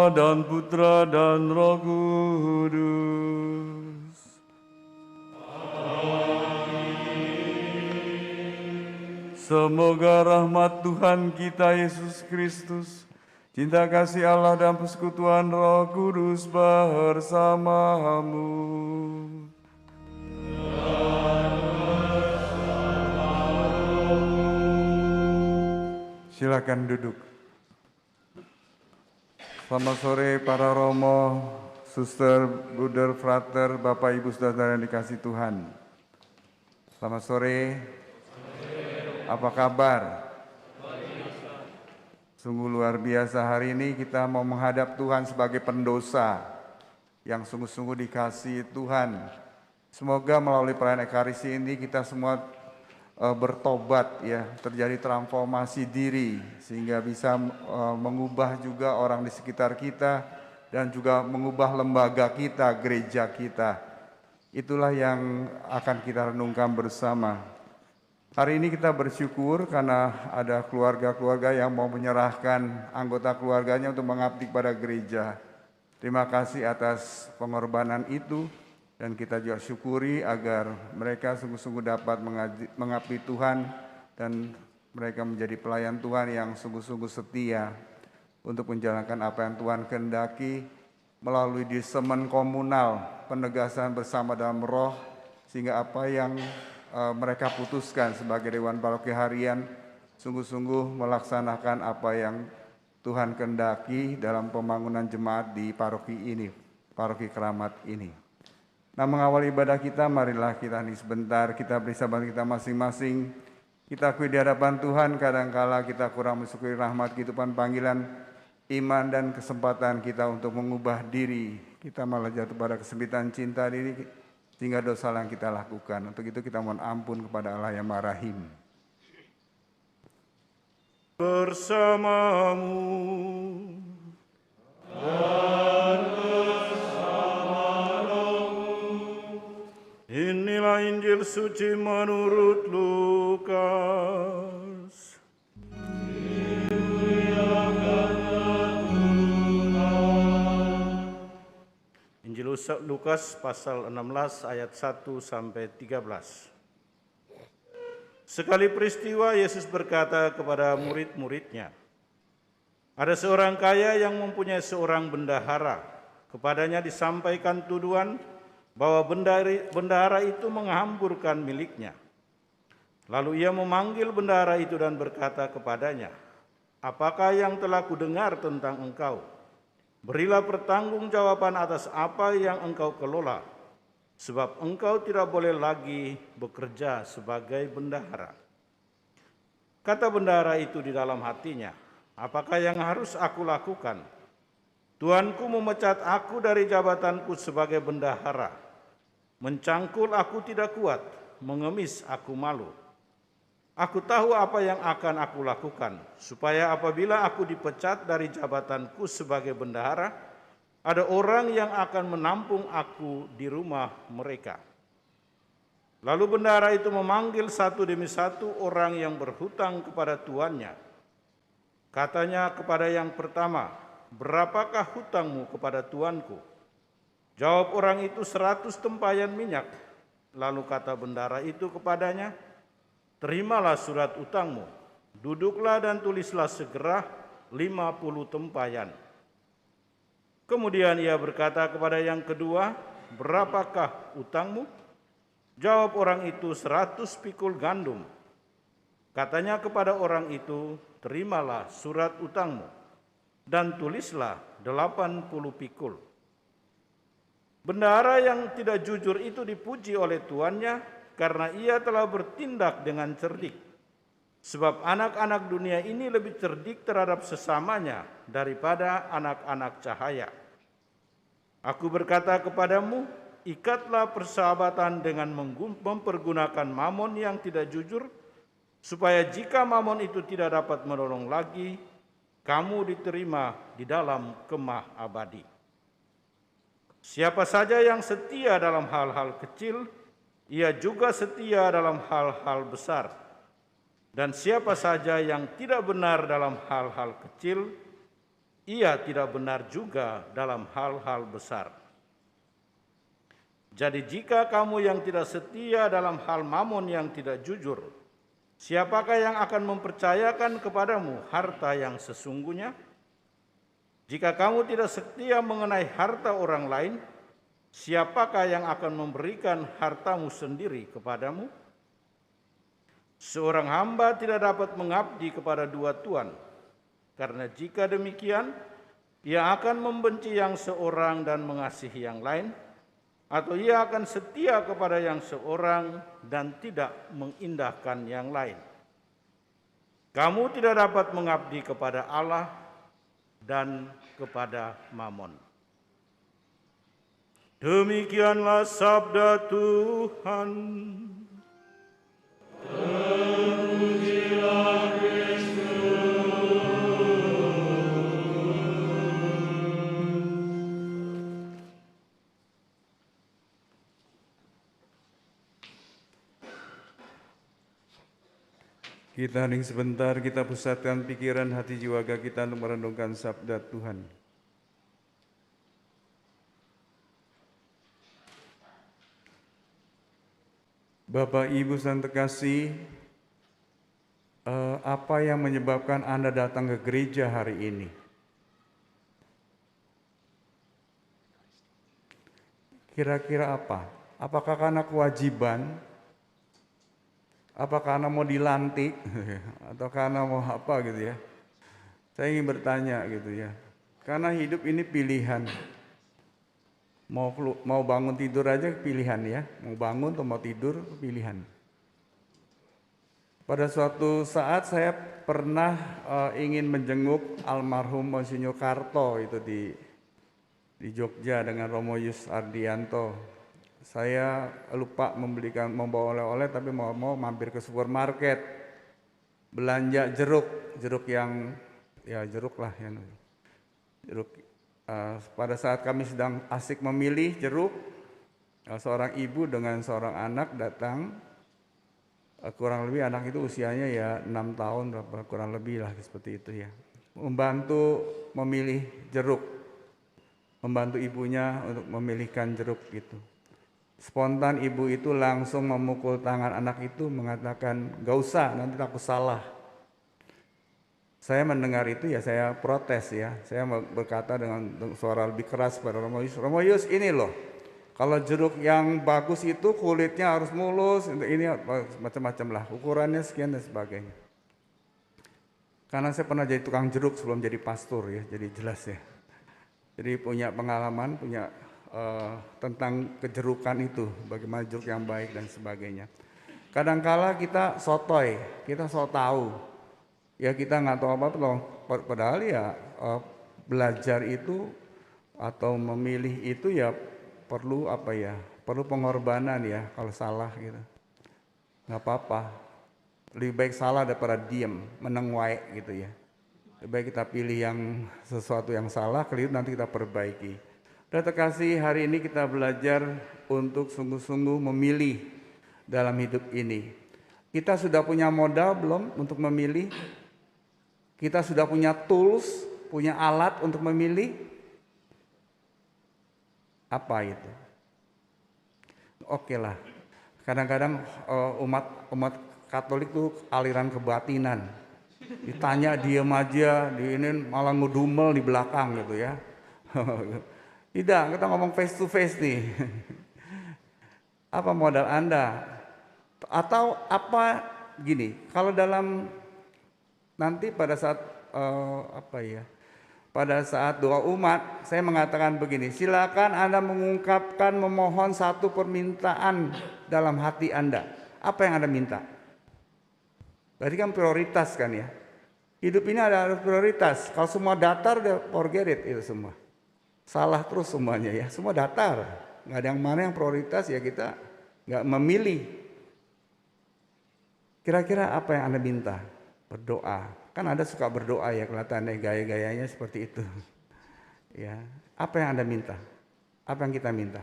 Bapa dan Putra dan Roh Kudus. Semoga rahmat Tuhan kita Yesus Kristus, cinta kasih Allah dan persekutuan Roh Kudus bersamamu. Silakan duduk. Selamat sore para romo, suster, bruder, frater, bapak, ibu, saudara yang dikasih Tuhan. Selamat sore. Apa kabar? Sungguh luar biasa, hari ini kita mau menghadap Tuhan sebagai pendosa yang sungguh-sungguh dikasih Tuhan. Semoga melalui perayaan Ekaristi ini kita semua bertobat ya, terjadi transformasi diri sehingga bisa mengubah juga orang di sekitar kita dan juga mengubah lembaga kita, gereja kita. Itulah yang akan kita renungkan bersama. Hari ini kita bersyukur karena ada keluarga-keluarga yang mau menyerahkan anggota keluarganya untuk mengabdi pada gereja. Terima kasih atas pengorbanan itu. Dan kita juga syukuri agar mereka sungguh-sungguh dapat mengabdi Tuhan dan mereka menjadi pelayan Tuhan yang sungguh-sungguh setia untuk menjalankan apa yang Tuhan kehendaki melalui disemen komunal, penegasan bersama dalam roh, sehingga apa yang mereka putuskan sebagai Dewan Paroki Harian sungguh-sungguh melaksanakan apa yang Tuhan kehendaki dalam pembangunan jemaat di paroki ini, Paroki Keramat ini. Nah, mengawali ibadah kita, marilah kita nih sebentar, kita beri sahabat kita masing-masing. Kita akui di hadapan Tuhan, kadangkala kita kurang mensyukuri rahmat kehidupan panggilan, iman dan kesempatan kita untuk mengubah diri. Kita malah jatuh pada kesempitan cinta diri, sehingga dosa yang kita lakukan. Untuk itu kita mohon ampun kepada Allah yang Maha Rahim. Bersamamu. Inilah Injil suci menurut Lukas. Injil Lukas pasal 16 ayat 1 sampai 13. Sekali peristiwa Yesus berkata kepada murid-muridnya, ada seorang kaya yang mempunyai seorang bendahara. Kepadanya disampaikan tuduhan bahwa bendahara itu menghamburkan miliknya. Lalu ia memanggil bendahara itu dan berkata kepadanya, apakah yang telah kudengar tentang engkau? Berilah pertanggungjawaban atas apa yang engkau kelola, sebab engkau tidak boleh lagi bekerja sebagai bendahara. Kata bendahara itu di dalam hatinya, apakah yang harus aku lakukan? Tuanku memecat aku dari jabatanku sebagai bendahara. Mencangkul aku tidak kuat, mengemis aku malu. Aku tahu apa yang akan aku lakukan, supaya apabila aku dipecat dari jabatanku sebagai bendahara, ada orang yang akan menampung aku di rumah mereka. Lalu bendahara itu memanggil satu demi satu orang yang berhutang kepada tuannya. Katanya kepada yang pertama, berapakah hutangmu kepada tuanku? Jawab orang itu 100 tempayan minyak. Lalu kata bendahara itu kepadanya, terimalah surat utangmu, duduklah dan tulislah segera 50 tempayan. Kemudian ia berkata kepada yang kedua, berapakah utangmu? Jawab orang itu 100 pikul gandum. Katanya kepada orang itu, terimalah surat utangmu dan tulislah 80 pikul. Bendahara yang tidak jujur itu dipuji oleh tuannya karena ia telah bertindak dengan cerdik. Sebab anak-anak dunia ini lebih cerdik terhadap sesamanya daripada anak-anak cahaya. Aku berkata kepadamu, ikatlah persahabatan dengan mempergunakan mamon yang tidak jujur, supaya jika mamon itu tidak dapat menolong lagi, kamu diterima di dalam kemah abadi. Siapa saja yang setia dalam hal-hal kecil, ia juga setia dalam hal-hal besar. Dan siapa saja yang tidak benar dalam hal-hal kecil, ia tidak benar juga dalam hal-hal besar. Jadi jika kamu yang tidak setia dalam hal mamon yang tidak jujur, siapakah yang akan mempercayakan kepadamu harta yang sesungguhnya? Jika kamu tidak setia mengenai harta orang lain, siapakah yang akan memberikan hartamu sendiri kepadamu? Seorang hamba tidak dapat mengabdi kepada dua tuan, karena jika demikian, ia akan membenci yang seorang dan mengasihi yang lain, atau ia akan setia kepada yang seorang dan tidak mengindahkan yang lain. Kamu tidak dapat mengabdi kepada Allah dan kepada mamon. Demikianlah sabda Tuhan. Kita hening sebentar, kita pusatkan pikiran hati jiwa kita untuk merenungkan sabda Tuhan. Bapak, Ibu, Saudara terkasih, apa yang menyebabkan Anda datang ke gereja hari ini? Kira-kira apa? Apakah karena kewajiban? Apa karena mau dilantik? Atau karena mau apa gitu ya? Saya ingin bertanya gitu ya. Karena hidup ini pilihan. Mau bangun tidur aja pilihan ya. Mau bangun atau mau tidur pilihan. Pada suatu saat saya pernah ingin menjenguk almarhum Monsinyur Karto itu di Jogja dengan Romo Yus Ardianto. Saya lupa membawa oleh-oleh, tapi mau mampir ke supermarket belanja jeruk yang ya jeruk lah ya jeruk. Pada saat kami sedang asik memilih jeruk, seorang ibu dengan seorang anak datang, kurang lebih anak itu usianya ya 6 tahun berapa kurang lebih lah seperti itu ya, membantu memilih jeruk, membantu ibunya untuk memilihkan jeruk gitu. Spontan ibu itu langsung memukul tangan anak itu mengatakan, "Gak usah, nanti takut salah." Saya mendengar itu ya saya protes ya. Saya berkata dengan suara lebih keras pada Romo Yus, "Romo Yus, ini loh, kalau jeruk yang bagus itu kulitnya harus mulus, ini macam-macam lah, ukurannya sekian dan sebagainya." Karena saya pernah jadi tukang jeruk sebelum jadi pastor ya, jadi jelas ya. Jadi punya pengalaman, punya tentang kejerukan itu, bagaimana jeruk yang baik dan sebagainya. Kadangkala kita sotoy, kita sok tahu, ya kita nggak tahu apa-apa, padahal ya belajar itu atau memilih itu ya perlu apa ya, perlu pengorbanan ya kalau salah gitu. Nggak apa-apa, lebih baik salah daripada diem, meneng wae gitu ya. Lebih baik kita pilih yang sesuatu yang salah, keliru nanti kita perbaiki. Saudara terkasih, hari ini kita belajar untuk sungguh-sungguh memilih dalam hidup ini. Kita sudah punya modal belum untuk memilih? Kita sudah punya tools, punya alat untuk memilih? Apa itu? Oke lah, kadang-kadang umat Katolik tuh aliran kebatinan. Ditanya diem aja, di ini malah ngedumel di belakang gitu ya. Tidak, kita ngomong face to face nih. Apa modal Anda? Atau apa gini, kalau dalam nanti pada saat pada saat doa umat, saya mengatakan begini, silakan Anda mengungkapkan, memohon satu permintaan dalam hati Anda. Apa yang Anda minta? Berarti kan prioritas kan ya. Hidup ini ada prioritas. Kalau semua datar, udah forget it itu semua. Salah terus semuanya ya, semua datar, nggak ada yang mana yang prioritas ya kita nggak memilih. Kira-kira apa yang Anda minta? Berdoa, kan Anda suka berdoa ya, kelihatannya gaya-gayanya seperti itu. Ya, apa yang Anda minta? Apa yang kita minta?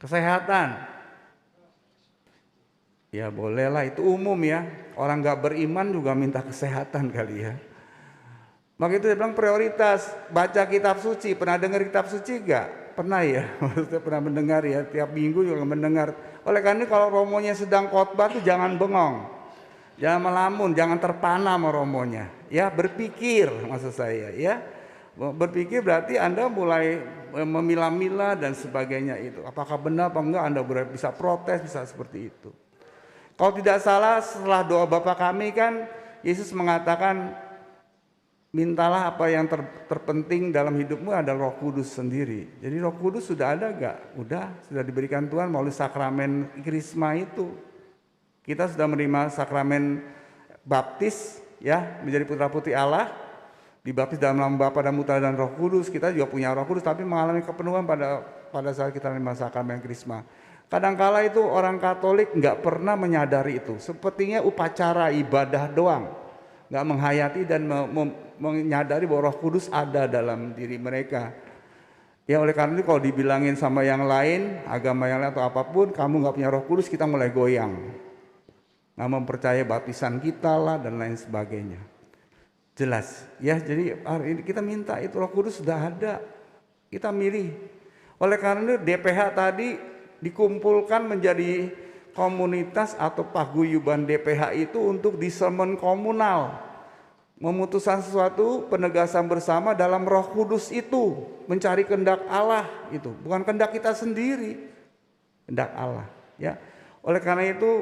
Kesehatan. Ya bolehlah, itu umum ya. Orang nggak beriman juga minta kesehatan kali ya. Maka itu dia bilang prioritas baca kitab suci. Pernah dengar kitab suci gak? Pernah ya, maksudnya pernah mendengar ya. Tiap minggu juga mendengar. Oleh karena itu kalau romonya sedang khotbah tuh jangan bengong, jangan melamun, jangan terpana sama romonya. Ya berpikir, maksud saya ya. Berpikir berarti Anda mulai memilah-milah dan sebagainya itu. Apakah benar apa enggak, Anda bisa protes, bisa seperti itu. Kalau tidak salah setelah doa Bapa kami kan Yesus mengatakan, mintalah apa yang terpenting dalam hidupmu adalah Roh Kudus sendiri. Jadi Roh Kudus sudah ada gak? Sudah diberikan Tuhan melalui sakramen Krisma itu. Kita sudah menerima sakramen baptis ya, menjadi putra putri Allah, dibaptis dalam nama Bapa dan Putra dan Roh Kudus. Kita juga punya Roh Kudus tapi mengalami kepenuhan pada saat kita menerima sakramen Krisma. Kadangkala itu orang Katolik nggak pernah menyadari itu. Sepertinya upacara ibadah doang, nggak menghayati dan menyadari bahwa Roh Kudus ada dalam diri mereka. Ya oleh karena itu kalau dibilangin sama yang lain, agama yang lain atau apapun, kamu nggak punya Roh Kudus, kita mulai goyang, nggak mempercayai baptisan kita lah dan lain sebagainya. Jelas ya. Jadi hari ini kita minta itu, Roh Kudus sudah ada, kita milih. Oleh karena itu DPH tadi dikumpulkan menjadi komunitas atau paguyuban DPH itu untuk discernment komunal, memutuskan sesuatu, penegasan bersama dalam Roh Kudus itu, mencari kehendak Allah itu, bukan kehendak kita sendiri, kehendak Allah ya. Oleh karena itu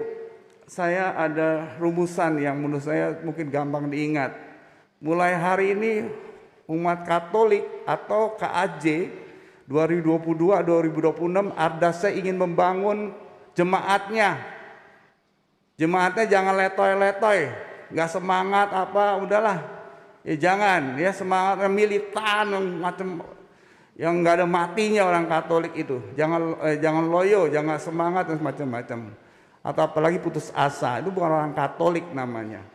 saya ada rumusan yang menurut saya mungkin gampang diingat. Mulai hari ini umat Katolik atau KAJ 2022-2026 Ardasa ingin membangun jemaatnya. Jemaatnya jangan letoy-letoy, nggak semangat apa, udahlah. Ya jangan, ya semangat militan macam yang nggak ada matinya orang Katolik itu. Jangan loyo, jangan semangat dan macam-macam. Atau apalagi putus asa, itu bukan orang Katolik namanya.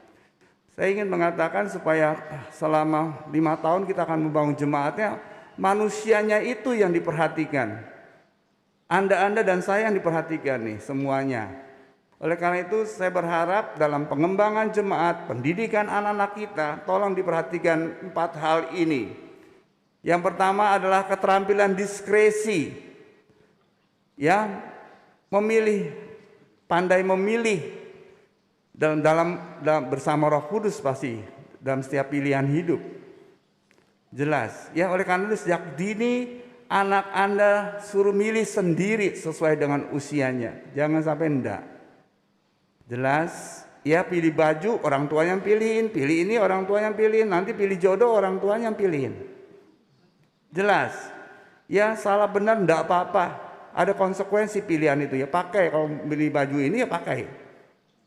Saya ingin mengatakan supaya selama 5 tahun kita akan membangun jemaatnya, manusianya itu yang diperhatikan. Anda dan saya yang diperhatikan nih semuanya. Oleh karena itu saya berharap dalam pengembangan jemaat, pendidikan anak-anak kita, tolong diperhatikan 4 hal ini. Yang pertama adalah keterampilan diskresi. Ya, memilih, pandai memilih dalam bersama Roh Kudus pasti dalam setiap pilihan hidup. Jelas ya. Oleh karena itu sejak dini anak Anda suruh milih sendiri sesuai dengan usianya, jangan sampai enggak. Jelas ya. Pilih baju orang tua yang pilihin, pilih ini orang tua yang pilihin, nanti pilih jodoh orang tua yang pilihin. Jelas ya. Salah benar enggak apa-apa, ada konsekuensi pilihan itu ya. Pakai, kalau beli baju ini ya pakai,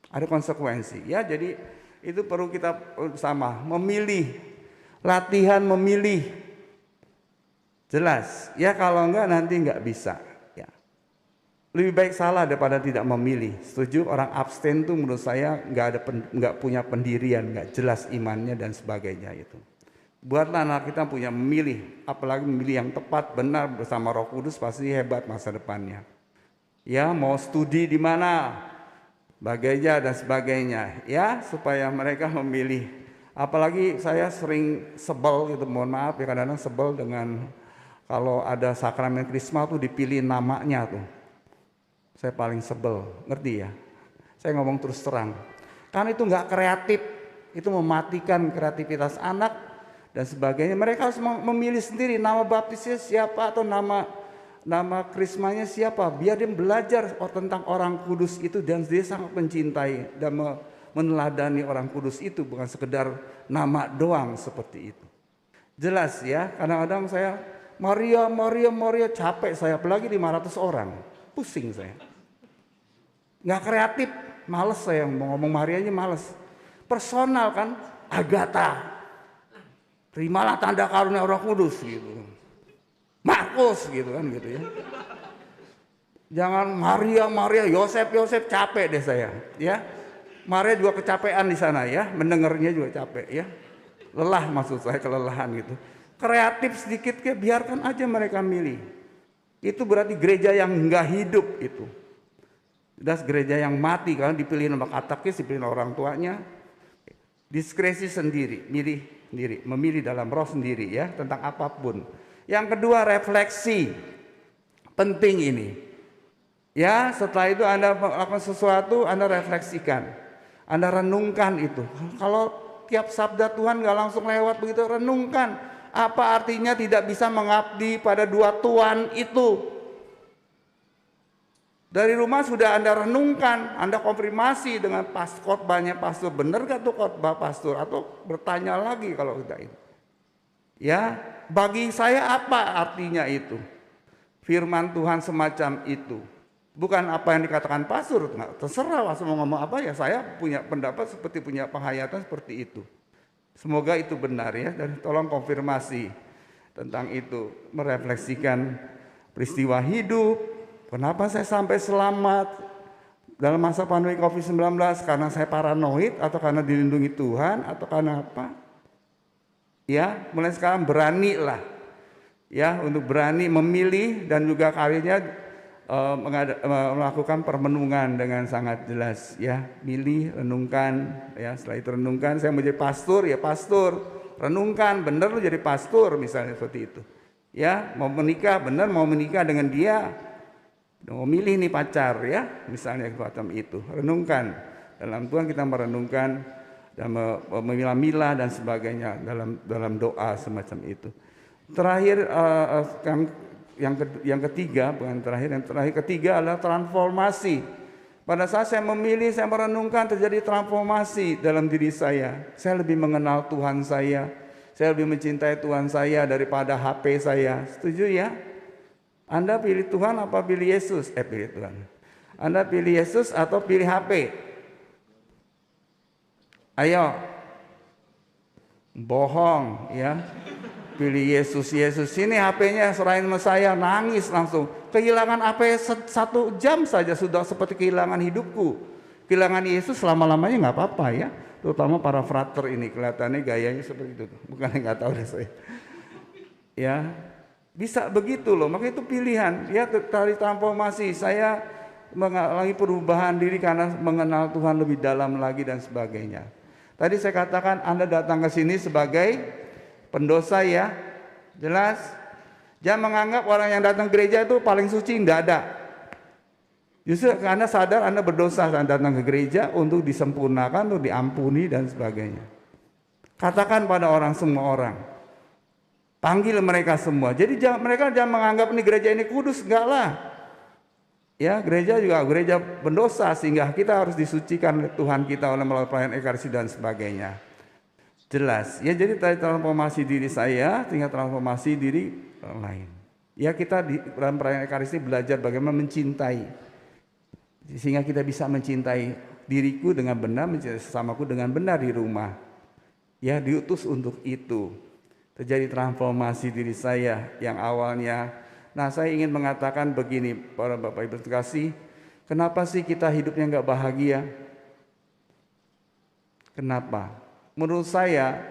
ada konsekuensi ya. Jadi itu perlu kita sama memilih, latihan memilih. Jelas ya. Kalau enggak nanti enggak bisa ya. Lebih baik salah daripada tidak memilih. Setuju? Orang abstain tuh menurut saya enggak punya pendirian, enggak jelas imannya dan sebagainya itu. Buatlah anak kita punya memilih, apalagi memilih yang tepat, benar bersama Roh Kudus, pasti hebat masa depannya. Ya, mau studi di mana, bagainya dan sebagainya ya, supaya mereka memilih. Apalagi saya sering sebel gitu, mohon maaf ya, kadang-kadang sebel dengan kalau ada sakramen Krisma tuh dipilih namanya tuh. Saya paling sebel, ngerti ya? Saya ngomong terus terang. Karena itu nggak kreatif, itu mematikan kreativitas anak dan sebagainya. Mereka harus memilih sendiri nama baptisnya siapa atau nama Krismanya siapa, biar dia belajar tentang orang kudus itu dan dia sangat mencintai dan meneladani orang kudus itu, bukan sekedar nama doang seperti itu. Jelas ya. Kadang-kadang saya Maria capek saya, apalagi 500 orang, pusing saya, nggak kreatif, males saya mau ngomong Marianya, males. Personal kan, Agatha, terimalah tanda karunia Roh Kudus gitu, Markus gitu kan gitu ya. Jangan Maria, Yosef, capek deh saya ya. Maria juga kecapean di sana ya, mendengarnya juga capek ya. Lelah, maksud saya kelelahan gitu. Kreatif sedikit ke, biarkan aja mereka milih. Itu berarti gereja yang enggak hidup itu. Das gereja yang mati karena dipilih sama katekis, dipilih orang tuanya. Diskresi sendiri, milih sendiri, memilih dalam roh sendiri ya tentang apapun. Yang kedua, refleksi. Penting ini. Ya, setelah itu Anda melakukan sesuatu, Anda refleksikan. Anda renungkan itu. Kalau tiap sabda Tuhan gak langsung lewat begitu, renungkan. Apa artinya tidak bisa mengabdi pada dua Tuhan itu? Dari rumah sudah Anda renungkan, Anda konfirmasi dengan khotbahnya pastor, benar gak tuh khotbah pastor? Atau bertanya lagi kalau sudah itu. Ya, bagi saya apa artinya itu? Firman Tuhan semacam itu. Bukan apa yang dikatakan pastor, terserah pastor mau ngomong apa ya, saya punya pendapat seperti punya penghayatan seperti itu. Semoga itu benar ya, dan tolong konfirmasi tentang itu, merefleksikan peristiwa hidup. Kenapa saya sampai selamat dalam masa pandemi COVID-19? Karena saya paranoid atau karena dilindungi Tuhan atau karena apa? Ya, mulai sekarang beranilah ya untuk berani memilih dan juga kalinya melakukan permenungan dengan sangat jelas ya. Milih, renungkan ya. Setelah itu renungkan, saya mau jadi pastor ya pastor. Renungkan, benar lu jadi pastor misalnya seperti itu. Ya, mau menikah, benar mau menikah dengan dia. Mau milih nih pacar ya, misalnya semacam itu. Renungkan. Dalam Tuhan kita merenungkan dan memilah-milah dan sebagainya dalam doa semacam itu. Terakhir yang ketiga, bukan terakhir, yang terakhir ketiga adalah transformasi. Pada saat saya memilih, saya merenungkan, terjadi transformasi dalam diri saya. Saya lebih mengenal Tuhan saya lebih mencintai Tuhan saya daripada HP saya. Setuju ya? Anda pilih Tuhan apa pilih Yesus? Pilih Tuhan. Anda pilih Yesus atau pilih HP? Ayo. Bohong ya. Pilih Yesus. Ini HP-nya serahin sama saya, nangis langsung. Kehilangan HP 1 jam saja sudah seperti kehilangan hidupku. Kehilangan Yesus selama-lamanya nggak apa-apa ya. Terutama para frater ini kelihatannya gayanya seperti itu. Bukan nggak tahu deh saya. Ya. Bisa begitu loh, maka itu pilihan. Ya, dari transformasi saya mengalami perubahan diri karena mengenal Tuhan lebih dalam lagi dan sebagainya. Tadi saya katakan Anda datang ke sini sebagai pendosa ya, jelas. Jangan menganggap orang yang datang gereja itu paling suci, tidak ada. Justru Anda sadar Anda berdosa saat datang ke gereja untuk disempurnakan, untuk diampuni dan sebagainya. Katakan pada semua orang. Panggil mereka semua. Jadi mereka jangan menganggap ini gereja ini kudus, enggak lah. Ya, gereja juga gereja pendosa sehingga kita harus disucikan oleh Tuhan kita oleh melalui pelayanan ekaristi dan sebagainya. Jelas. Ya, jadi tadi transformasi diri saya tinggal transformasi diri orang lain. Ya, kita dalam pelayanan ekaristi belajar bagaimana mencintai. Sehingga kita bisa mencintai diriku dengan benar, mencintai sesamaku dengan benar di rumah. Ya, diutus untuk itu. Terjadi transformasi diri saya yang awalnya. Nah, saya ingin mengatakan begini, para Bapak Ibu terkasih, kenapa sih kita hidupnya nggak bahagia? Kenapa? Menurut saya,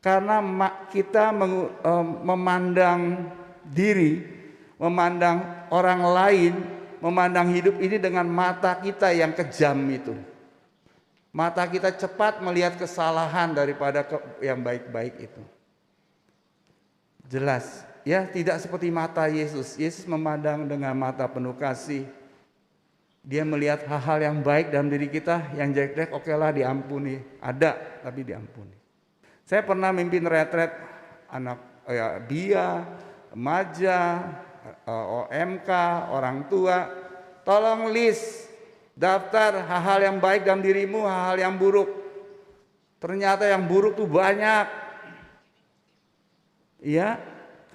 karena kita memandang diri, memandang orang lain, memandang hidup ini dengan mata kita yang kejam itu. Mata kita cepat melihat kesalahan daripada yang baik-baik itu. Jelas, ya tidak seperti mata Yesus. Yesus memandang dengan mata penuh kasih. Dia melihat hal-hal yang baik dalam diri kita, yang jelek-jelek okelah diampuni. Ada, tapi diampuni. Saya pernah mimpin retret anak dia, remaja, OMK, orang tua. Tolong list, daftar hal-hal yang baik dalam dirimu, hal-hal yang buruk. Ternyata yang buruk tuh banyak. Ya,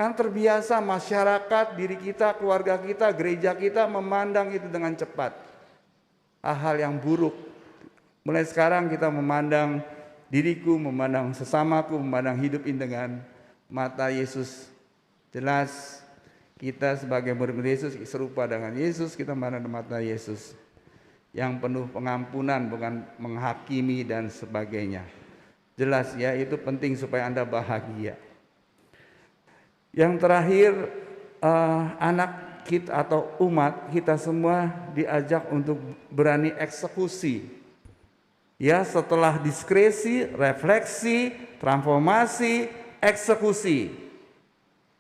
kan terbiasa masyarakat, diri kita, keluarga kita, gereja kita memandang itu dengan cepat. Hal-hal yang buruk. Mulai sekarang kita memandang diriku, memandang sesamaku, memandang hidup ini dengan mata Yesus. Jelas kita sebagai murid Yesus serupa dengan Yesus, kita memandang mata Yesus. Yang penuh pengampunan, bukan menghakimi dan sebagainya. Jelas ya, itu penting supaya Anda bahagia. Yang terakhir, anak kita atau umat kita semua diajak untuk berani eksekusi. Ya, setelah diskresi, refleksi, transformasi, eksekusi.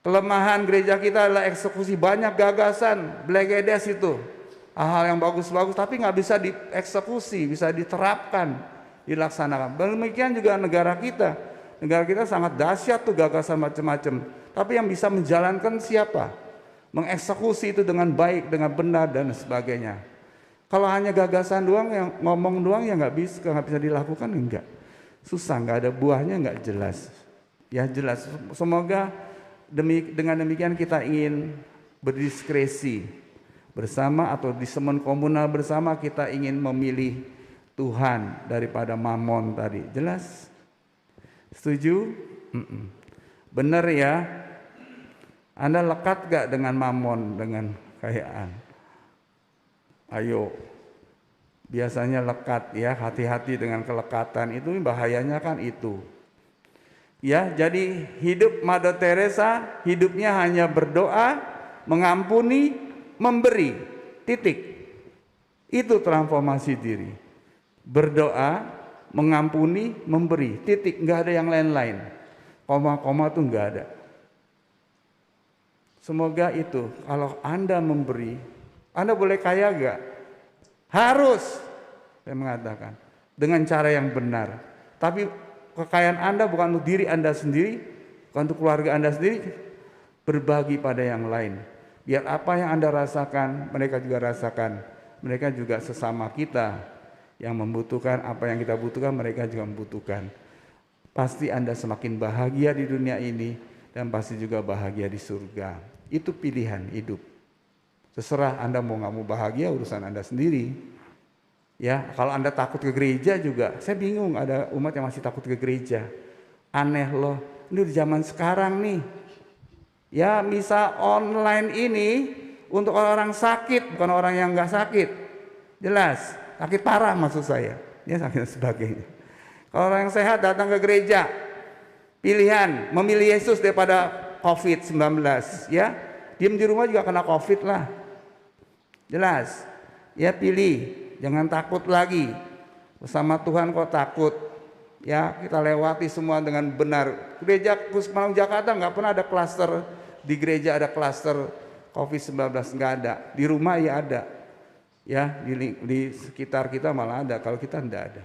Kelemahan gereja kita adalah eksekusi, banyak gagasan, blegedes itu. Hal-hal yang bagus-bagus tapi nggak bisa dieksekusi, bisa diterapkan, dilaksanakan. Demikian juga negara kita. Negara kita sangat dahsyat tuh gagasan macam-macam. Tapi yang bisa menjalankan siapa? Mengeksekusi itu dengan baik, dengan benar dan sebagainya. Kalau hanya gagasan doang, yang ngomong doang ya nggak bisa dilakukan, enggak. Susah, nggak ada buahnya, nggak jelas. Ya jelas. Semoga dengan demikian kita ingin berdiskresi bersama atau di semen komunal bersama, kita ingin memilih Tuhan daripada mamon tadi. Jelas? Setuju? Benar ya? Anda lekat gak dengan mamon, dengan kekayaan? Ayo. Biasanya lekat ya, hati-hati dengan kelekatan itu, bahayanya kan itu. Ya, jadi hidup Mother Teresa, hidupnya hanya berdoa, mengampuni, memberi, titik. Itu transformasi diri. Berdoa, mengampuni, memberi, titik. Nggak ada yang lain-lain. Koma-koma itu nggak ada. Semoga itu, kalau Anda memberi, Anda boleh kaya nggak? Harus, saya mengatakan, dengan cara yang benar. Tapi kekayaan Anda bukan untuk diri Anda sendiri, bukan untuk keluarga Anda sendiri, berbagi pada yang lain. Biar apa yang Anda rasakan, mereka juga rasakan. Mereka juga sesama kita yang membutuhkan apa yang kita butuhkan, mereka juga membutuhkan. Pasti Anda semakin bahagia di dunia ini dan pasti juga bahagia di surga. Itu pilihan hidup. Terserah Anda mau nggak mau bahagia, urusan Anda sendiri. Ya, kalau Anda takut ke gereja juga, saya bingung ada umat yang masih takut ke gereja. Aneh loh, ini di zaman sekarang nih. Ya, misa online ini untuk orang sakit, bukan orang yang nggak sakit. Jelas, sakit parah maksud saya. Ya, sakit dan sebagainya. Kalau orang yang sehat datang ke gereja, pilihan memilih Yesus daripada COVID-19. Ya, diem di rumah juga kena COVID lah. Jelas, ya pilih. Jangan takut lagi. Bersama Tuhan kok takut. Ya, kita lewati semua dengan benar. Gereja Kusmalang Jakarta nggak pernah ada klaster. Di gereja ada klaster COVID-19, nggak ada. Di rumah ya ada. Ya, di sekitar kita malah ada. Kalau kita nggak ada.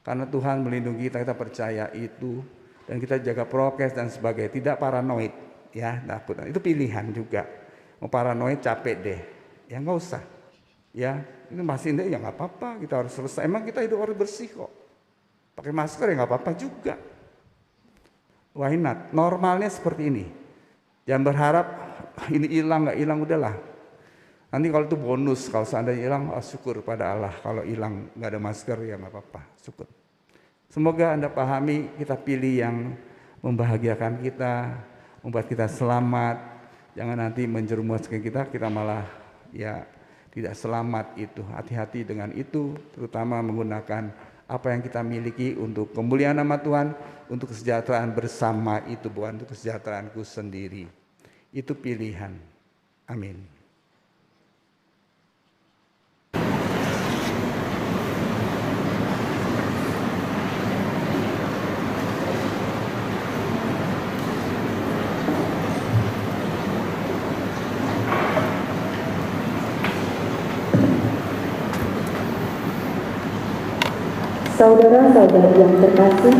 Karena Tuhan melindungi kita, kita percaya itu. Dan kita jaga prokes dan sebagainya. Tidak paranoid. Ya, takut. Itu pilihan juga. Mau paranoid capek deh. Ya nggak usah. Ya, ini masih ya nggak apa-apa, kita harus selesai. Emang kita hidup harus bersih kok. Pakai masker ya nggak apa-apa juga. Why not? Normalnya seperti ini. Jangan berharap ini hilang nggak hilang, udahlah. Nanti kalau itu bonus, kalau seandainya hilang, syukur pada Allah. Kalau hilang nggak ada masker ya nggak apa-apa, syukur. Semoga Anda pahami, kita pilih yang membahagiakan kita, membuat kita selamat. Jangan nanti menjerumuskan kita malah ya tidak selamat itu. Hati-hati dengan itu, terutama menggunakan apa yang kita miliki untuk kemuliaan nama Tuhan, untuk kesejahteraan bersama itu, bukan untuk kesejahteraanku sendiri. Itu pilihan. Amin. Saudara-saudari yang terkasih,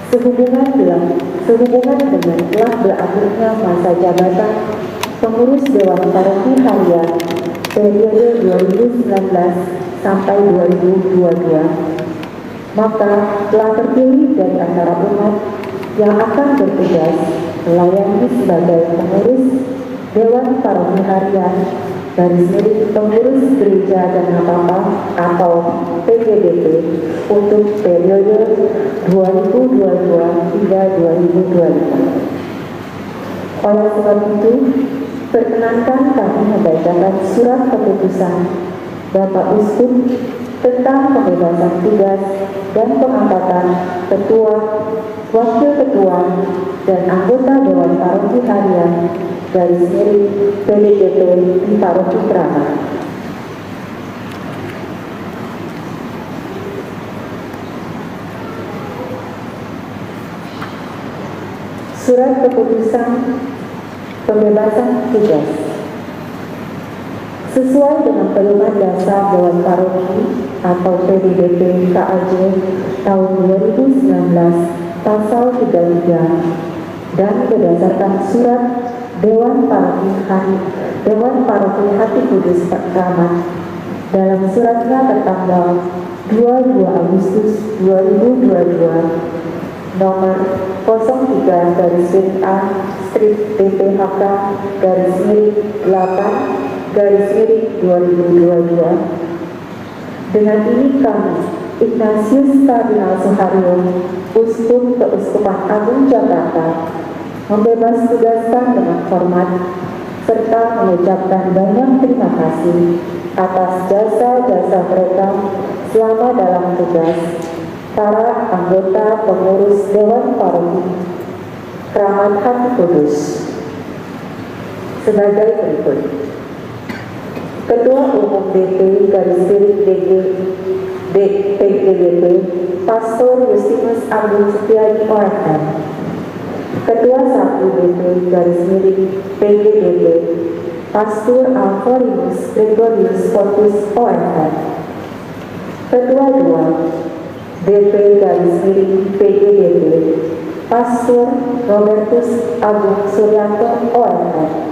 sehubungan dengan telah berakhirnya masa jabatan pengurus Dewan Paroki Harian periode 2019 sampai 2022, maka telah terpilih dari antara umat yang akan bertugas melayani sebagai pengurus Dewan Paroki Harian garis miring pengurus gereja dan apa atau PGDP untuk periode 2022 hingga 2025. Oleh sebab itu, perkenankan kami membacakan surat keputusan Bapak Uskup tentang pembebasan tugas dan pengangkatan ketua, wakil ketua, dan anggota Dewan Paroki Harian PDGP di Paroki Kramat. Surat keputusan pembebasan tugas sesuai dengan pedoman dasar Dewan Paroki atau PDGP KAJ tahun 2019 pasal 33 dan berdasarkan surat Dewan Paroki Hati Kudus Kramat dalam suratnya tertanggal 22 Agustus 2022 nomor 03-3-A-PP-8-2022. Dengan ini kami, Ignatius Kardinal Suharyo, Uskup Keuskupan Agung Jakarta, membebas tugaskan dengan hormat serta mengucapkan banyak terima kasih atas jasa-jasa mereka selama dalam tugas para anggota pengurus Dewan Paroki Kramat Hati Kudus sebagai berikut. Ketua Umum DP PDGP Pastor Justinus Agung Setiadi OFM. Ketua 1 DP PDGP Pastor Alforinus Gregorius Fortis OFM. Ketua 2 PDGP Pastor Robertus Agung Suryanto OFM.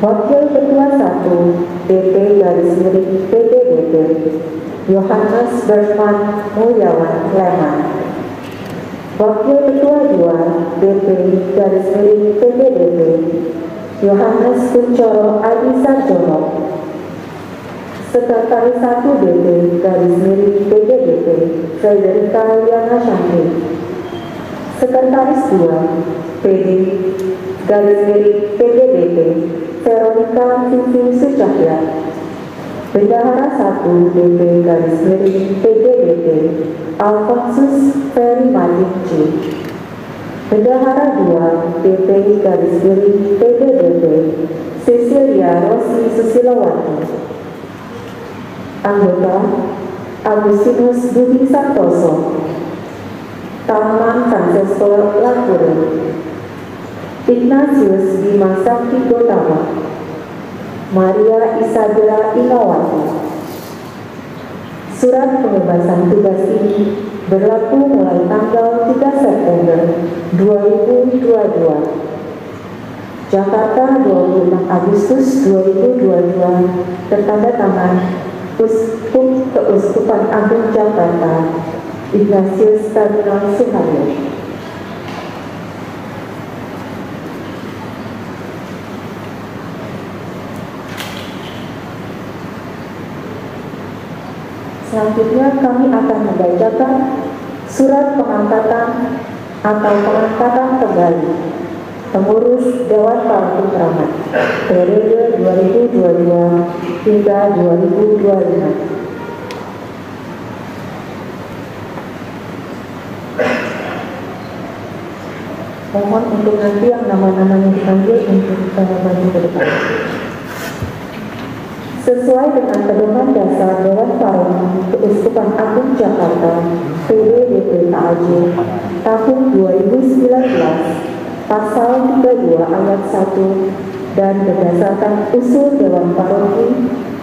Wakil Ketua 1 PDGP Yohanes Berman Mulyawan Leman. Wakil Ketua 2 PDGP Yohanes Kuncoro Adi Sarjono. Sekretaris 1 PDGP Frederica Liana Syahri. Sekretaris 2 PDGP Veronica Vivi Sucahya. Bendahara 1 PDGP Alfonsus Ferry Martin C. Bendahara 2 PDGP Cecilia Rosi Susilowati. Anggota Agustinus Budi Santoso, Taman Francesco Lakure, Ignatius Bima Sakti Gotama, Maria Isabella Inawati. Surat pembebasan tugas ini berlaku mulai tanggal 3 September 2022. Jakarta 26 Agustus 2022, tertanda tangan Uskup Keuskupan Agung Jakarta, Ignatius Kardinal Suharyo. Selanjutnya kami akan membacakan surat pengangkatan atau pengangkatan kembali pengurus Dewan Paroki Kramat periode 2022 hingga 2025. Mohon untuk nanti yang nama-namanya dipanggil untuk maju ke depan. Sesuai dengan pedoman dasar Dewan Paroki Keuskupan Agung Jakarta PDGP KAJ tahun 2019 pasal 32 ayat 1 dan berdasarkan usul Dewan Paroki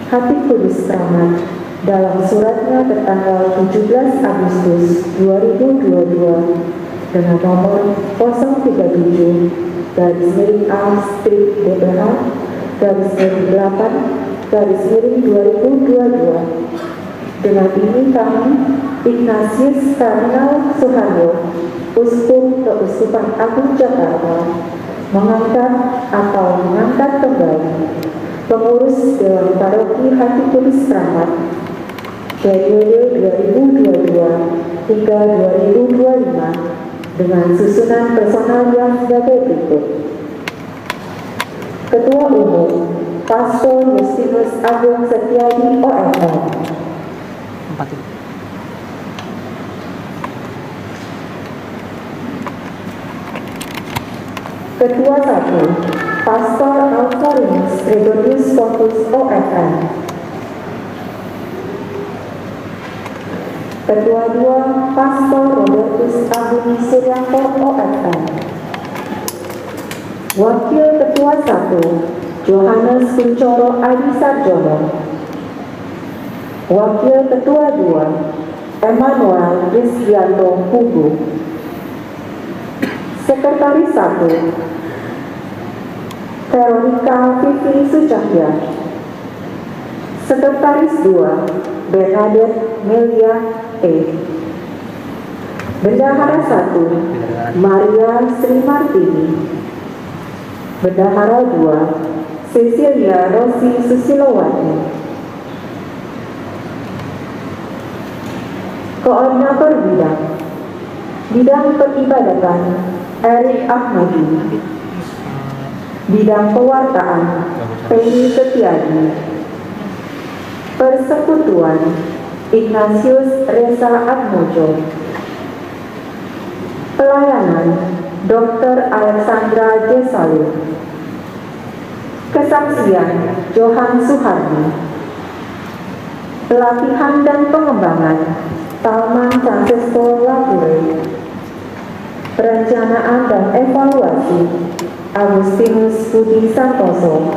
Hati Kudus Kramat dalam suratnya tertanggal 17 Agustus 2022 dengan nomor 037-DPH-8/2022. Dengan ini kami, Ignatius Kardinal Suharyo, Uskup Keuskupan Agung Jakarta, mengangkat kembali pengurus Dewan Paroki Hati Kudus Kramat periode 2022 hingga 2025 dengan susunan personal yang sebagai berikut. Ketua Umum Pastor Justinus Agung Setiadi OFM. Ketua 1 Pastor Alvarinus Gregorius Fokus OFM. Ketua 2 Pastor Robertus Agung Suryanto OFM. Wakil Ketua 1 Johannes Kuncoro Adi Sarjono. Wakil Ketua 2 Emmanuel Rizkianto Hugo. Sekretaris 1 Veronica Vivi Sucahya. Sekretaris 2 Bernadette Melia E. Bendahara 1 Maria Sri Martini. Bendahara 2 Cecilia Rosi Susilowati. Koordinator Bidang Peribadatan Erik Ahmadi. Bidang Pewartaan Penny Setiadi. Persekutuan Ignatius Reza Atmojo. Pelayanan Dr. Alexandra Jesalu. Kesaksian Johan Suhardi. Pelatihan dan pengembangan Talman Francesco Lapure. Perencanaan dan evaluasi Agustinus Budi Santoso.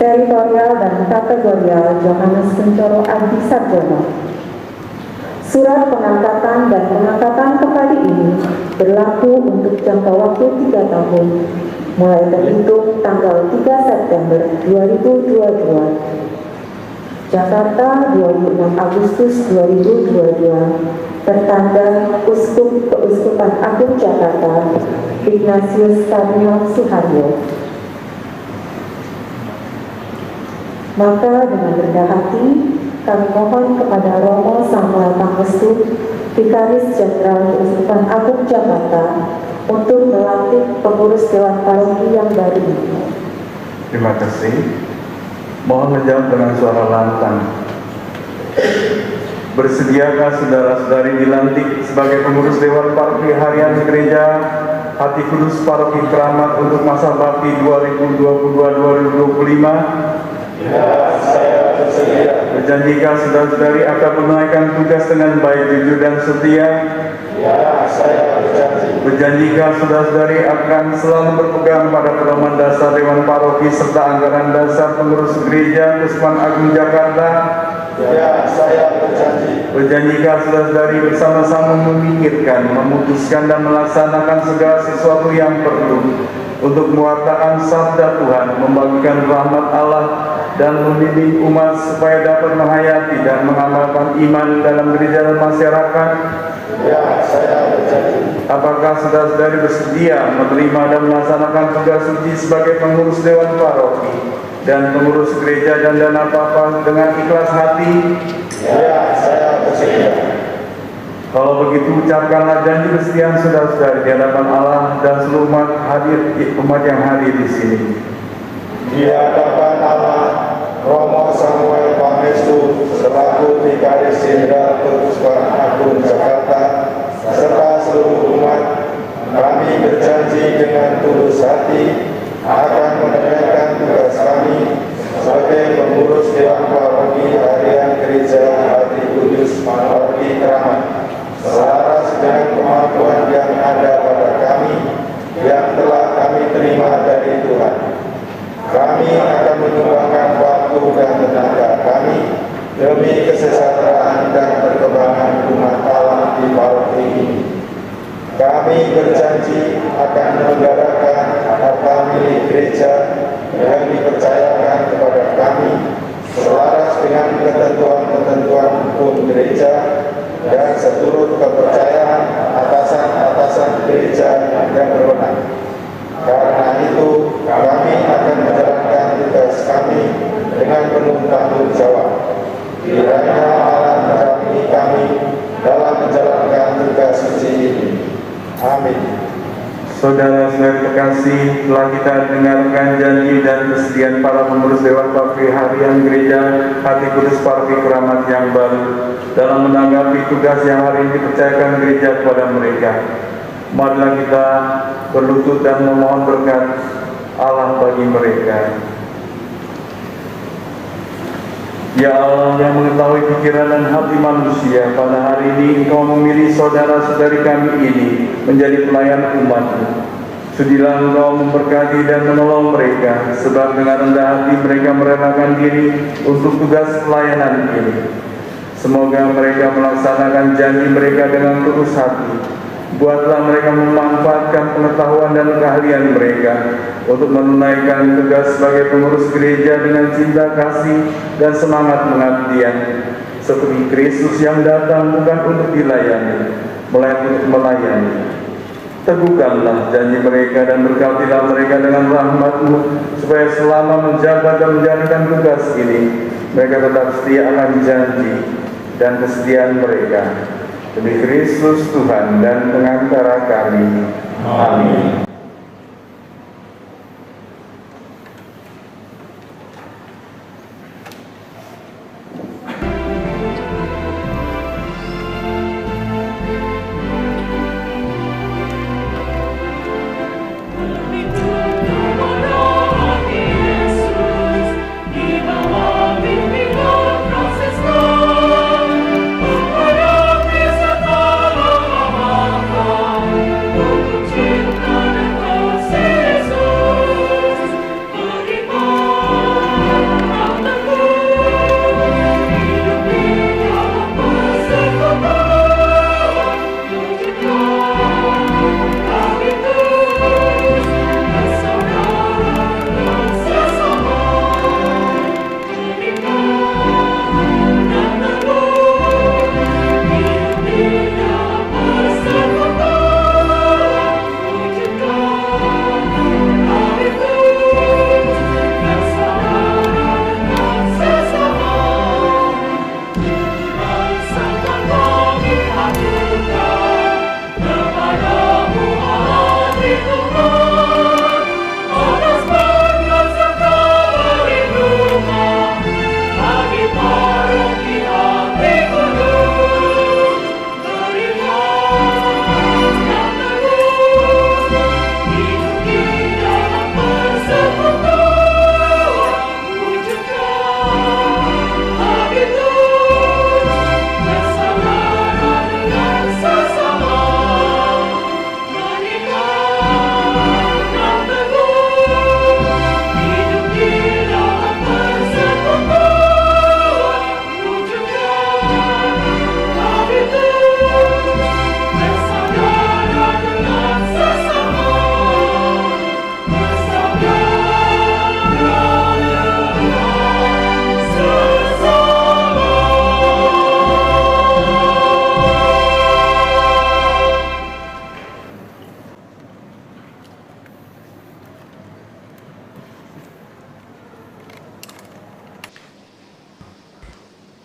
Teritorial dan kategorial Johannes Kuncoro Adi Sarjono. Surat pengangkatan dan pengangkatan kembali ini berlaku untuk jangka waktu 3 tahun mulai terhitung tanggal 3 September 2022. Jakarta 26 Agustus 2022. Tertanda Uskup Keuskupan Agung Jakarta Ignatius Kardinal Suharyo. Maka dengan rendah hati kami mohon kepada Romo Samuel Pangestu, Vikaris Jenderal Keuskupan Agung Jakarta, untuk melantik pengurus Dewan Paroki yang baru ini. Terima kasih. Mohon menjawab dengan suara lantang. Bersediakah saudara-saudari dilantik sebagai pengurus Dewan Paroki Harian Gereja Hati Kudus Paroki Keramat untuk masa bakti 2022-2025? Ya, saya bersedia. Berjanjikah saudara-saudari akan menunaikan tugas dengan baik, jujur dan setia? Ya, saya berjanji. Berjanjikah saudara-saudari akan selalu berpegang pada pedoman dasar Dewan Paroki serta anggaran dasar pengurus gereja Keuskupan Agung Jakarta? Ya, saya berjanji. Berjanjikah saudara-saudari bersama-sama memikirkan, memutuskan dan melaksanakan segala sesuatu yang perlu untuk mewartakan sabda Tuhan, membagikan rahmat Allah dan membimbing umat supaya dapat menghayati dan mengamalkan iman dalam gereja dan masyarakat? Ya, saya berjanji. Apakah saudara-saudari bersedia menerima dan melaksanakan tugas suci sebagai pengurus Dewan Paroki dan pengurus gereja dan dana papa dengan ikhlas hati? Ya, saya bersedia. Kalau begitu ucapkanlah janji kesetiaan saudara-saudari di hadapan Allah dan seluruh umat yang hadir di sini. Di hadapan Allah, Romo Samuel Pangestu selaku Vikaris Jenderal Keuskupan Agung Jakarta serta seluruh umat, kami berjanji dengan tulus hati akan menunaikan tugas kami sebagai pengurus Dewan Paroki Harian Gereja Hati Kudus Paroki Keramat selaras dengan kemampuan yang ada pada kami yang telah kami terima dari Tuhan. Kami akan menyumbangkan waktu dan tenaga kami demi kesejahteraan dan perkembangan umat Allah di paroki ini. Kami berjanji akan menyelenggarakan harta milik gereja yang dipercayakan kepada kami selaras dengan ketentuan-ketentuan hukum gereja dan seturut kepercayaan atasan-atasan gereja yang berwenang. Karena itu, kami akan menjalankan tugas kami dengan penuh tanggung jawab. Kiranya Allah mendampingi kami dalam menjalankan tugas suci ini. Amin. Saudara-saudari terkasih, telah kita dengarkan janji dan kesediaan para pengurus Dewan Paroki Harian Gereja Hati Kudus Paroki Keramat yang baru dalam menanggapi tugas yang hari ini dipercayakan gereja kepada mereka. marilah kita berlutut dan memohon berkat Allah bagi mereka. Ya Allah yang mengetahui pikiran dan hati manusia, pada hari ini Engkau memilih saudara-saudari kami ini menjadi pelayan umat-Mu. Sudilah Engkau memberkati dan menolong mereka, sebab dengan rendah hati mereka merelakan diri untuk tugas pelayanan ini. Semoga mereka melaksanakan janji mereka dengan tulus hati. Buatlah mereka memanfaatkan pengetahuan dan keahlian mereka untuk menunaikan tugas sebagai pengurus gereja dengan cinta kasih dan semangat pengabdian, seperti Kristus yang datang bukan untuk dilayani, melainkan untuk melayani. Teguhkanlah janji mereka dan berkatilah mereka dengan rahmat-Mu, supaya selama menjabat dan menjalankan tugas ini, mereka tetap setia akan janji dan kesetiaan mereka. Demi Kristus Tuhan dan pengantara kami. Amin.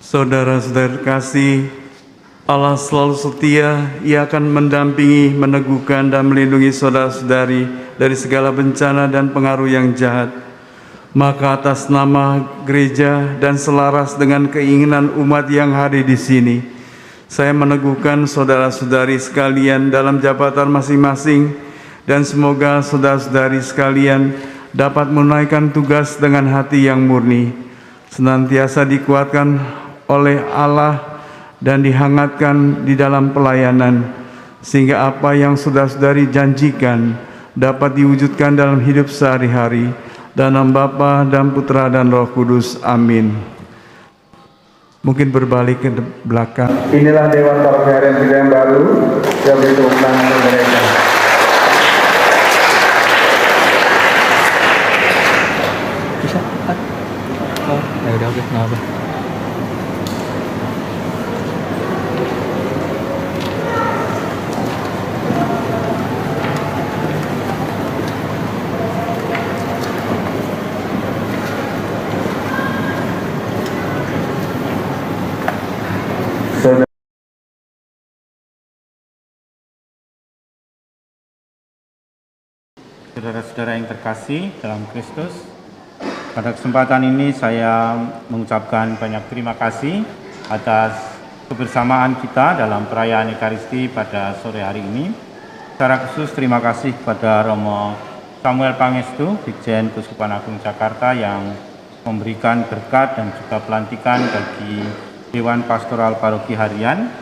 Saudara-saudara kasih, Allah selalu setia, Ia akan mendampingi, meneguhkan dan melindungi saudara-saudari dari segala bencana dan pengaruh yang jahat. Maka atas nama gereja dan selaras dengan keinginan umat yang hadir di sini, saya meneguhkan saudara-saudari sekalian dalam jabatan masing-masing, dan semoga saudara-saudari sekalian dapat menunaikan tugas dengan hati yang murni, senantiasa dikuatkan oleh Allah dan dihangatkan di dalam pelayanan, sehingga apa yang saudara-saudari janjikan dapat diwujudkan dalam hidup sehari-hari. Dalam Bapa dan Putra dan Roh Kudus. Amin. Mungkin berbalik ke belakang. Inilah Dewan Parokial kita yang baru yang beri tepuk tangan untuk mereka. Bisa? Oh, ya udah oke, nggak apa. Saudara-saudara yang terkasih dalam Kristus, pada kesempatan ini saya mengucapkan banyak terima kasih atas kebersamaan kita dalam perayaan Ekaristi pada sore hari ini. Secara khusus terima kasih kepada Romo Samuel Pangestu, Brigjen Keuskupan Agung Jakarta yang memberikan berkat dan juga pelantikan bagi Dewan Pastoral Paroki Harian.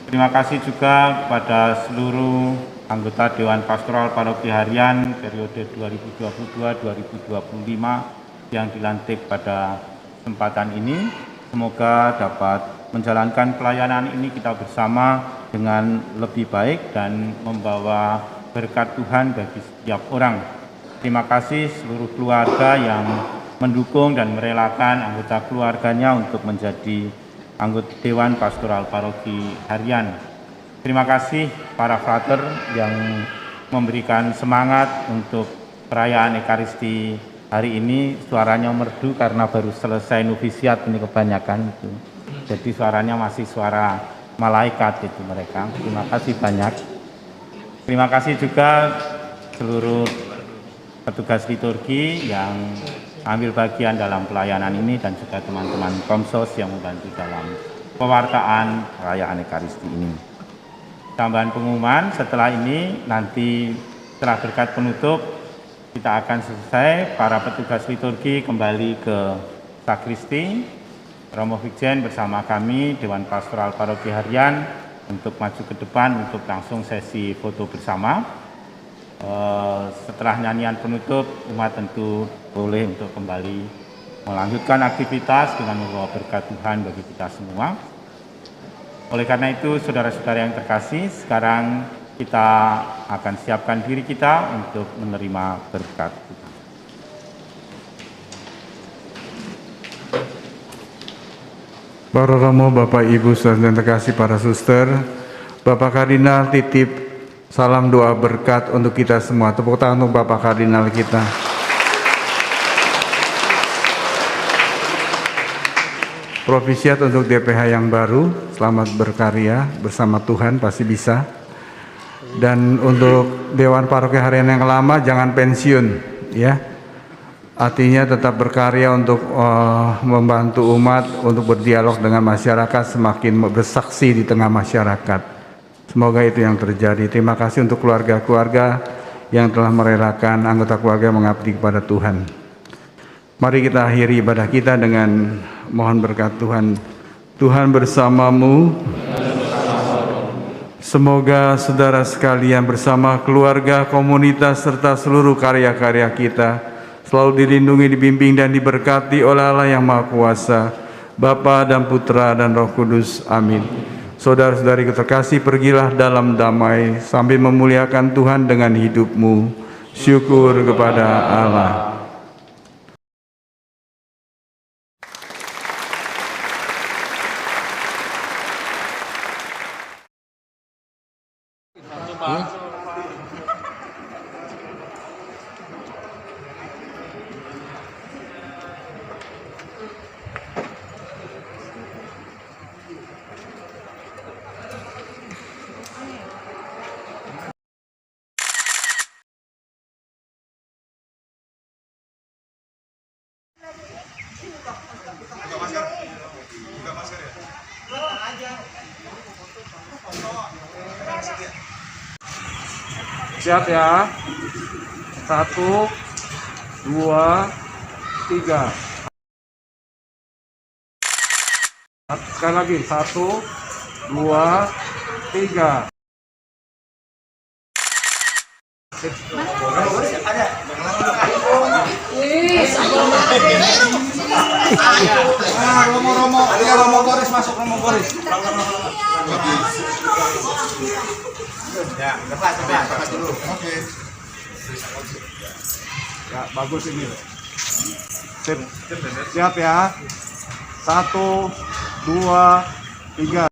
Terima kasih juga kepada seluruh anggota Dewan Pastoral Paroki Harian periode 2022-2025 yang dilantik pada kesempatan ini. Semoga dapat menjalankan pelayanan ini kita bersama dengan lebih baik dan membawa berkat Tuhan bagi setiap orang. Terima kasih seluruh keluarga yang mendukung dan merelakan anggota keluarganya untuk menjadi anggota Dewan Pastoral Paroki Harian. Terima kasih para frater yang memberikan semangat untuk perayaan Ekaristi hari ini. Suaranya merdu karena baru selesai novisiat ini kebanyakan itu. Jadi suaranya masih suara malaikat itu mereka. Terima kasih banyak. Terima kasih juga seluruh petugas liturgi yang ambil bagian dalam pelayanan ini dan juga teman-teman Komsos yang membantu dalam pewartaan perayaan Ekaristi ini. Tambahan pengumuman, setelah ini nanti setelah berkat penutup kita akan selesai, para petugas liturgi kembali ke sakristi. Romo Brigjen bersama kami Dewan Pastoral Paroki Harian untuk maju ke depan untuk langsung sesi foto bersama. Setelah nyanyian penutup, umat tentu boleh untuk kembali melanjutkan aktivitas dengan membawa berkat Tuhan bagi kita semua. Oleh karena itu, saudara-saudara yang terkasih, sekarang kita akan siapkan diri kita untuk menerima berkat Tuhan. Para Romo, Bapak Ibu, saudara yang terkasih, para suster, Bapak Kardinal titip salam doa berkat untuk kita semua. Tepuk tangan untuk Bapak Kardinal kita. Propisiat untuk DPH yang baru, selamat berkarya bersama Tuhan, pasti bisa. Dan untuk Dewan Paroki Harian yang lama, jangan pensiun, ya. Artinya tetap berkarya untuk membantu umat, untuk berdialog dengan masyarakat, semakin bersaksi di tengah masyarakat. Semoga itu yang terjadi. Terima kasih untuk keluarga-keluarga yang telah merelakan anggota keluarga mengabdi kepada Tuhan. Mari kita akhiri ibadah kita dengan mohon berkat Tuhan. Tuhan bersamamu. Semoga saudara sekalian bersama keluarga, komunitas, serta seluruh karya-karya kita selalu dilindungi, dibimbing, dan diberkati oleh Allah yang Maha Kuasa, Bapa dan Putra dan Roh Kudus. Amin. Saudara-saudari terkasih, pergilah dalam damai sambil memuliakan Tuhan dengan hidupmu. Syukur kepada Allah. Siap ya. 1, 2, 3. Sekali lagi. 1, 2, 3. Romo Boris masuk, Romo Boris. Ya, cepat dulu. Oke. Ya, bagus ini. Sip. Siap ya. 1, 2, 3.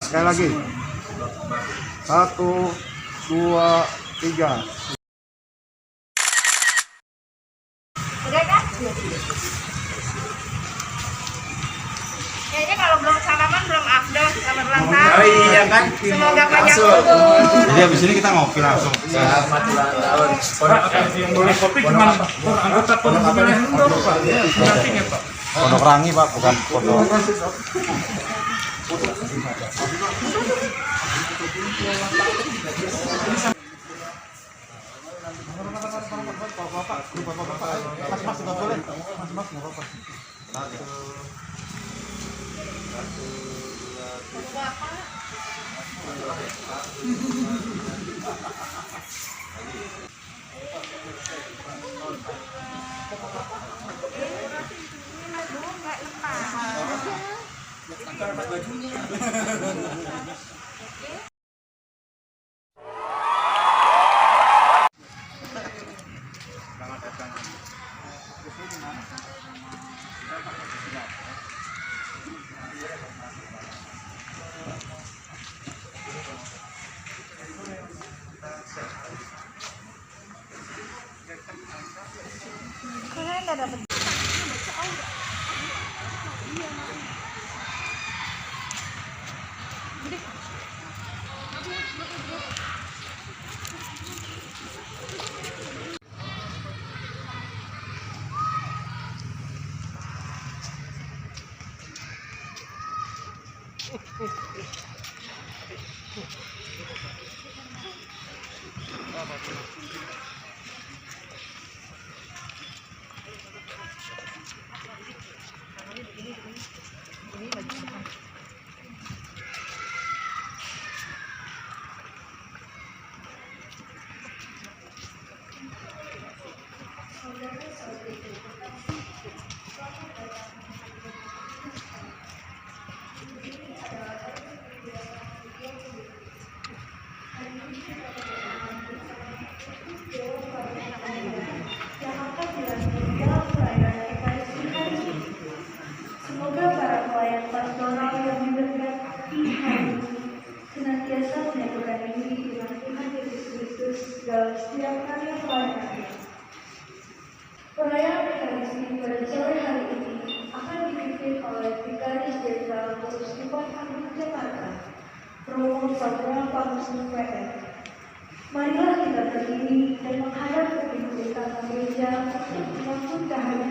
Sekali lagi. 1, 2, 3. Udah kan? Kayaknya kalau belum salaman belum afdol, selamat ulang tahun. Oh iya kan? Semoga panjang umur. Jadi habis ini kita ngopi langsung. Selamat ulang tahun. Yang boleh kopi cuma anggota Pondok Rangi, Pak, bukan Pondok. Kalian nggak dapat. Semoga para pelayan pastoral yang mendekati hari ini senantiasa menyatukan diri dengan Tuhan Yesus Kristus dalam setiap karya pelayanannya. Perayaan Ekaristi pada sore hari ini akan dipimpin oleh Vikaris Jenderal Keuskupan Agung Jakarta, Romo Samuel Pamusnu PM. Marilah kita berdiri dan menghadap ke pintu utama gereja untuk menyambut kehadiran